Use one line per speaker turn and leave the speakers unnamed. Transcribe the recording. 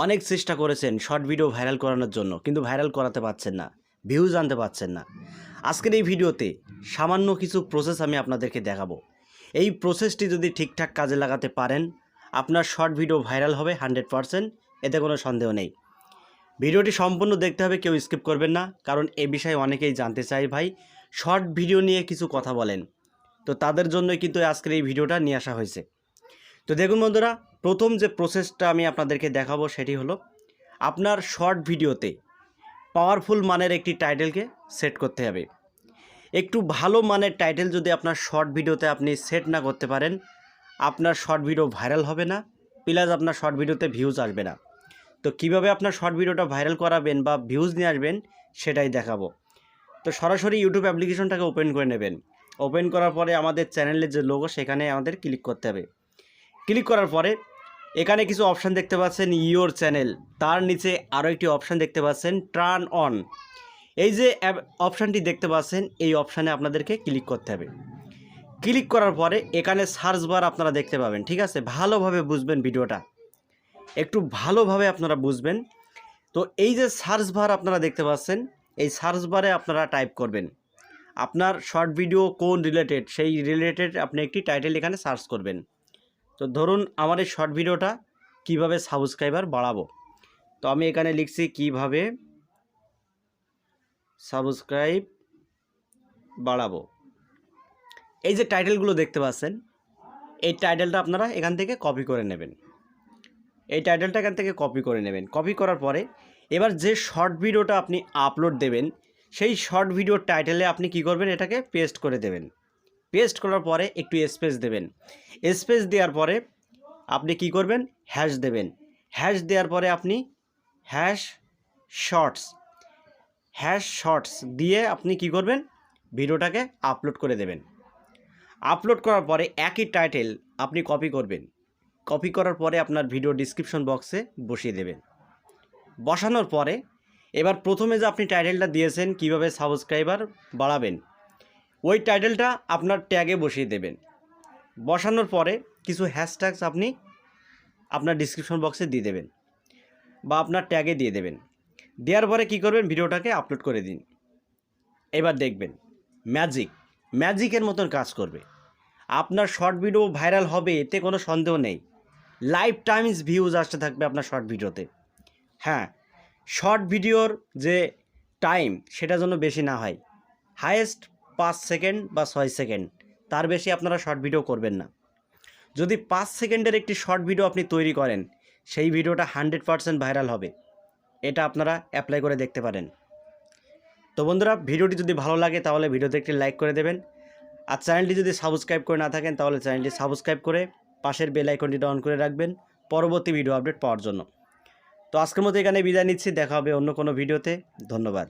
অনেক চেষ্টা করেছেন শর্ট ভিডিও ভাইরাল করানোর জন্য, কিন্তু ভাইরাল করাতে পারছেন না, ভিউজ আনতে পারছেন না। আজকের এই ভিডিওতে সামান্য কিছু প্রসেস আমি আপনাদেরকে দেখাবো। এই প্রসেসটি যদি ঠিকঠাক কাজে লাগাতে পারেন, আপনার শর্ট ভিডিও ভাইরাল হবে 100%, এতে কোনো সন্দেহ নেই। ভিডিওটি সম্পূর্ণ দেখতে হবে, কেউ স্কিপ করবেন না, কারণ এ বিষয়ে অনেকেই জানতে চায় ভাই শর্ট ভিডিও নিয়ে কিছু কথা বলেন। তো তাদের জন্যই কিন্তু আজকের এই ভিডিওটা নিয়ে আসা হয়েছে। তো দেখুন বন্ধুরা, প্রথম যে প্রসেসটা আমি আপনাদেরকে দেখাবো সেটি হলো আপনার শর্ট ভিডিওতে পাওয়ারফুল মানের একটি টাইটেলকে সেট করতে হবে। একটু ভালো মানের টাইটেল যদি আপনার শর্ট ভিডিওতে আপনি সেট না করতে পারেন, আপনার শর্ট ভিডিও ভাইরাল হবে না, প্লাস আপনার শর্ট ভিডিওতে ভিউজ আসবে না। তো কিভাবে আপনার শর্ট ভিডিওটা ভাইরাল করাবেন বা ভিউজ নিয়ে আসবেন সেটাই দেখাবো। তো সরাসরি ইউটিউব অ্যাপ্লিকেশনটাকে ওপেন করে নেবেন। ওপেন করার পরে আমাদের চ্যানেলের যে লোগো সেখানে আমাদের ক্লিক করতে হবে। ক্লিক করার পরে এখানে কিছু অপশান দেখতে পাচ্ছেন, ইয়োর চ্যানেল, তার নিচে আরও একটি অপশান দেখতে পাচ্ছেন টার্ন অন। এই যে অপশানটি দেখতে পাচ্ছেন, এই অপশানে আপনাদেরকে ক্লিক করতে হবে। ক্লিক করার পরে এখানে সার্চ বার আপনারা দেখতে পাবেন, ঠিক আছে? ভালোভাবে বুঝবেন ভিডিওটা, একটু ভালোভাবে আপনারা বুঝবেন। তো এই যে সার্চ বার আপনারা দেখতে পাচ্ছেন, এই সার্চ বারে আপনারা টাইপ করবেন আপনার শর্ট ভিডিও কোন রিলেটেড, সেই রিলেটেড আপনি একটি টাইটেল এখানে সার্চ করবেন। তো ধরুন আমার এই শর্ট ভিডিওটা কিভাবে সাবস্ক্রাইবার বাড়াবো, তো আমি এখানে লিখছি কিভাবে সাবস্ক্রাইব বাড়াবো। এই যে টাইটেলগুলো দেখতে পাচ্ছেন, এই টাইটেলটা আপনারা এখান থেকে কপি করে নেবেন। এই টাইটেলটা এখান থেকে কপি করে নেবেন। কপি করার পরে এবার যে শর্ট ভিডিওটা আপনি আপলোড দেবেন, সেই শর্ট ভিডিওর টাইটেলে আপনি কি করবেন, এটাকে পেস্ট করে দেবেন। পেস্ট করার পরে একটু স্পেস দেবেন। স্পেস দেওয়ার পরে আপনি কি করবেন, হ্যাশ দেবেন। হ্যাশ দেওয়ার পরে আপনি হ্যাশ শর্টস দিয়ে আপনি কি করবেন, ভিডিওটাকে আপলোড করে দেবেন। আপলোড করার পরে একই টাইটেল আপনি কপি করবেন। কপি করার পরে আপনার ভিডিও ডিসক্রিপশন বক্সে বসিয়ে দেবেন। বসানোর পরে এবার প্রথমে যে আপনি টাইটেলটা দিয়েছেন কিভাবে সাবস্ক্রাইবার বাড়াবেন, ওই টাইটেলটা আপনার ট্যাগে বসিয়ে দেবেন। বসানোর পরে কিছু হ্যাশট্যাগস আপনি আপনার ডিসক্রিপশন বক্সে দিয়ে দেবেন বা আপনার ট্যাগে দিয়ে দেবেন। দেওয়ার পরে কী করবেন, ভিডিওটাকে আপলোড করে দিন। এবার দেখবেন ম্যাজিকের মতন কাজ করবে। আপনার শর্ট ভিডিও ভাইরাল হবে, এতে কোনো সন্দেহ নেই। লাইফ টাইমস ভিউজ আসতে থাকবে আপনার শর্ট ভিডিওতে। হ্যাঁ, শর্ট ভিডিওর যে টাইম সেটা যেন বেশি না হয়, হায়েস্ট 5 সেকেন্ড বা 6 সেকেন্ড, তার বেশি আপনারা শর্ট ভিডিও করবেন না। যদি 5 সেকেন্ডের একটি শর্ট ভিডিও আপনি তৈরি করেন, সেই ভিডিওটা 100% ভাইরাল হবে। এটা আপনারা অ্যাপ্লাই করে দেখতে পারেন। তো বন্ধুরা, ভিডিওটি যদি ভালো লাগে তাহলে ভিডিওতে একটি লাইক করে দেবেন। আর চ্যানেলটি যদি সাবস্ক্রাইব করে না থাকেন তাহলে চ্যানেলটি সাবস্ক্রাইব করে পাশের বেল আইকনটি অন করে রাখবেন পরবর্তী ভিডিও আপডেট পাওয়ার জন্য। তো আজকের মতো এখানে বিদায় নিচ্ছি, দেখা হবে অন্য কোনো ভিডিওতে। ধন্যবাদ।